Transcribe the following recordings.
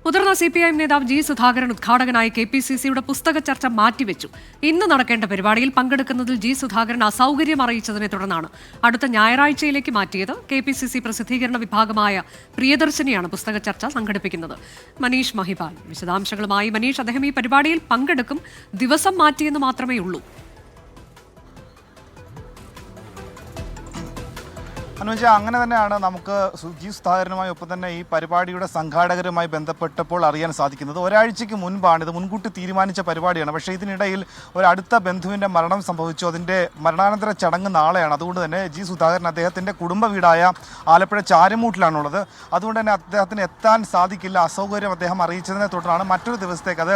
മുതിർന്ന CPIM നേതാവ് G Sudhakaran ഉദ്ഘാടകനായ KPCCയുടെ പുസ്തക ചർച്ച മാറ്റിവെച്ചു. ഇന്ന് നടക്കേണ്ട പരിപാടിയിൽ പങ്കെടുക്കുന്നതിൽ ജി സുധാകരൻ അസൗകര്യം അറിയിച്ചതിനെ തുടർന്നാണ് അടുത്ത ഞായറാഴ്ചയിലേക്ക് മാറ്റിയത്. KPCC പ്രസിദ്ധീകരണ വിഭാഗമായ പ്രിയദർശിനിയാണ് പുസ്തക ചർച്ച സംഘടിപ്പിക്കുന്നത്. മനീഷ് മഹിപാൽ വിശദാംശങ്ങളുമായി. മനീഷ്, അദ്ദേഹം ഈ പരിപാടിയിൽ പങ്കെടുക്കും, ദിവസം മാറ്റിയെന്ന് മാത്രമേ ഉള്ളൂ. അനുജ, അങ്ങനെ തന്നെയാണ് നമുക്ക് ജി സുധാകരനുമായി ഒപ്പം തന്നെ ഈ പരിപാടിയുടെ സംഘാടകരുമായി ബന്ധപ്പെട്ടപ്പോൾ അറിയാൻ സാധിക്കുന്നത്. ഒരാഴ്ചയ്ക്ക് മുൻപാണ് ഇത് മുൻകൂട്ടി തീരുമാനിച്ച പരിപാടിയാണ്. പക്ഷേ ഇതിനിടയിൽ ഒരു അടുത്ത ബന്ധുവിൻ്റെ മരണം സംഭവിച്ചു. അതിൻ്റെ മരണാനന്തര ചടങ്ങ് നാളെയാണ്. അതുകൊണ്ട് തന്നെ ജി സുധാകരൻ അദ്ദേഹത്തിൻ്റെ കുടുംബ വീടായ ആലപ്പുഴ ചാരമൂട്ടിലാണുള്ളത്. അതുകൊണ്ട് തന്നെ അദ്ദേഹത്തിന് എത്താൻ സാധിക്കില്ല. അസൗകര്യം അദ്ദേഹം അറിയിച്ചതിനെ തുടർന്നാണ് മറ്റൊരു ദിവസത്തേക്ക്, അത്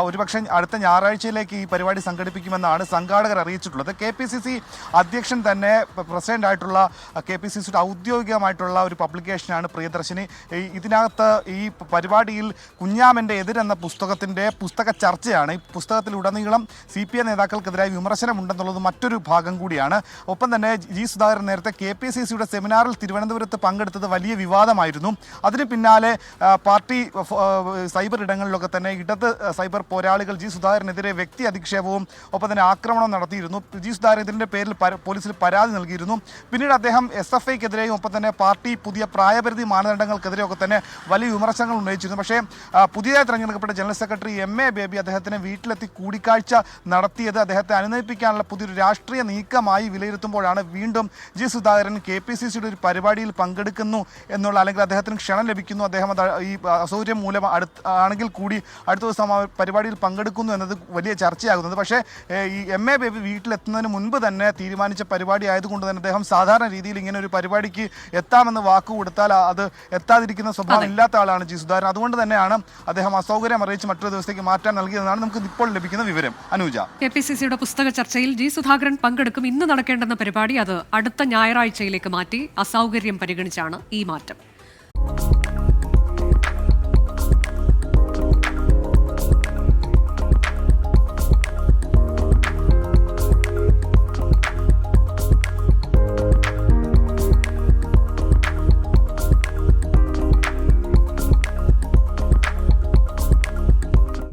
ഒരുപക്ഷെ അടുത്ത ഞായറാഴ്ചയിലേക്ക് ഈ പരിപാടി സംഘടിപ്പിക്കുമെന്നാണ് സംഘാടകർ അറിയിച്ചിട്ടുള്ളത്. KPCC അധ്യക്ഷൻ തന്നെ പ്രസിഡൻ്റായിട്ടുള്ള KPCCയുടെ ഔദ്യോഗികമായിട്ടുള്ള ഒരു പബ്ലിക്കേഷനാണ് പ്രിയദർശിനി. ഇതിനകത്ത് ഈ പരിപാടിയിൽ കുഞ്ഞാമൻ്റെ എതിരെന്ന പുസ്തക ചർച്ചയാണ്. ഈ പുസ്തകത്തിലുടനീളം CPI നേതാക്കൾക്കെതിരായി വിമർശനമുണ്ടെന്നുള്ളത് മറ്റൊരു ഭാഗം കൂടിയാണ്. ഒപ്പം തന്നെ ജി സുധാകരൻ നേരത്തെ KPCCയുടെ സെമിനാറിൽ തിരുവനന്തപുരത്ത് പങ്കെടുത്തത് വലിയ വിവാദമായിരുന്നു. അതിന് പിന്നാലെ പാർട്ടി സൈബർ ഇടങ്ങളിലൊക്കെ തന്നെ ഇടത് സൈബർ പോരാളികൾ ജി സുധാകരനെതിരെ വ്യക്തി അധിക്ഷേപവും ഒപ്പം തന്നെ ആക്രമണം നടത്തിയിരുന്നു. ജി സുധാകരൻ ഇതിൻ്റെ പേരിൽ പോലീസിൽ പരാതി നൽകിയിരുന്നു. പിന്നീട് അദ്ദേഹം SFIക്കെതിരെയും ഒപ്പം തന്നെ പാർട്ടി പുതിയ പ്രായപരിധി മാനദണ്ഡങ്ങൾക്കെതിരെയൊക്കെ തന്നെ വലിയ വിമർശനങ്ങൾ ഉന്നയിച്ചിരുന്നു. പക്ഷേ പുതിയതായി തിരഞ്ഞെടുക്കപ്പെട്ട ജനറൽ സെക്രട്ടറി MA ബേബി അദ്ദേഹത്തിന് വീട്ടിലെത്തി കൂടിക്കാഴ്ച നടത്തിയത് അദ്ദേഹത്തെ അനുനയിപ്പിക്കാനുള്ള പുതിയൊരു രാഷ്ട്രീയ നീക്കമായി വിലയിരുത്തുമ്പോഴാണ് വീണ്ടും ജി സുധാകരൻ KPCCയുടെ ഒരു പരിപാടിയിൽ പങ്കെടുക്കുന്നു എന്നുള്ള, അല്ലെങ്കിൽ അദ്ദേഹത്തിന് ക്ഷണം ലഭിക്കുന്നു, അദ്ദേഹം ഈ അസൗകര്യം മൂലം ആണെങ്കിൽ കൂടി അടുത്ത ദിവസം ആ പരിപാടിയിൽ പങ്കെടുക്കുന്നു എന്നത് വലിയ ചർച്ചയാകുന്നത്. പക്ഷേ ഈ MA ബേബി വീട്ടിലെത്തുന്നതിന് മുൻപ് തന്നെ തീരുമാനിച്ച പരിപാടി ആയതുകൊണ്ട് തന്നെ അദ്ദേഹം സാധാരണ രീതിയിൽ ഇങ്ങനെ ഒരു പരിപാടിക്ക് എത്താമെന്ന് വാക്ക് കൊടുത്താൽ അത് എത്താതിരിക്കുന്ന സ്വഭാവം ഇല്ലാത്ത ആളാണ് ജി സുധാകരൻ. അതുകൊണ്ട് തന്നെയാണ് അദ്ദേഹം അസൗകര്യം അറിയിച്ച് മറ്റൊരു ദിവസത്തേക്ക് മാറ്റാൻ നൽകിയതെന്നാണ് നമുക്ക് ഇപ്പോൾ ലഭിക്കുന്ന വിവരം. അനുജ, KPCCയുടെ പുസ്തക ചർച്ചയിൽ ജി സുധാകരൻ പങ്കെടുക്കും. ഇന്ന് നടക്കേണ്ടെന്ന പരിപാടി അത് അടുത്ത ഞായറാഴ്ചയിലേക്ക് മാറ്റി. അസൗകര്യം പരിഗണിച്ചാണ് ഈ മാറ്റം.